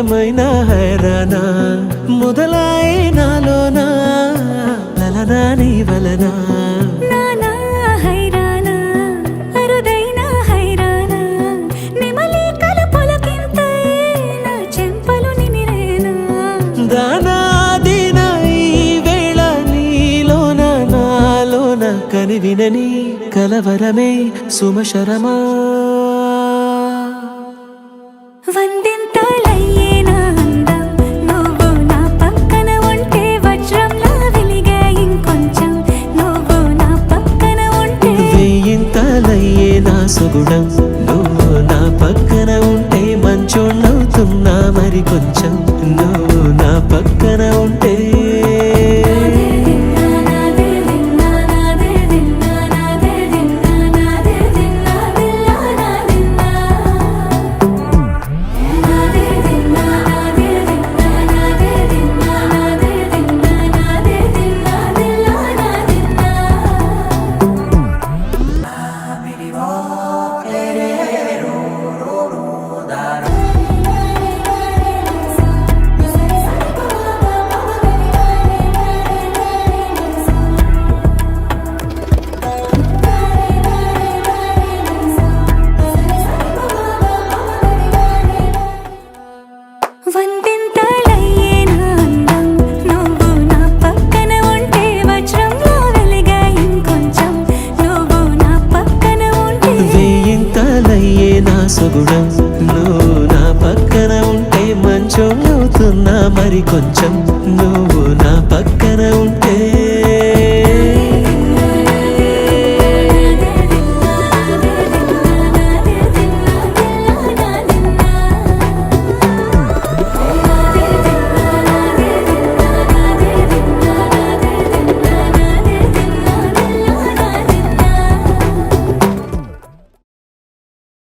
ఏమైనా హైరానా మొదలాయే నాలోనా లలనా నీ వలనా కని వినని కలవరమే సుమశరమా వందింతలయ్యేనా అందం నువ్వు నా పక్కన ఉంటే వజ్రంలా వెలిగే ఇంకొంచెం నువ్వు నా పక్కన ఉంటే వేయింతలయ్యేనా సుగుణం నువ్వు నా పక్కన ఉంటే మంచోళ్ళవుతున్నా మరి కొంచెం నువ్వు నా పక్కన ఉంటే సుగుణం నువ్వు నా పక్కన ఉంటే మంచోళ్ళవుతున్నా మరి కొంచెం నువ్వు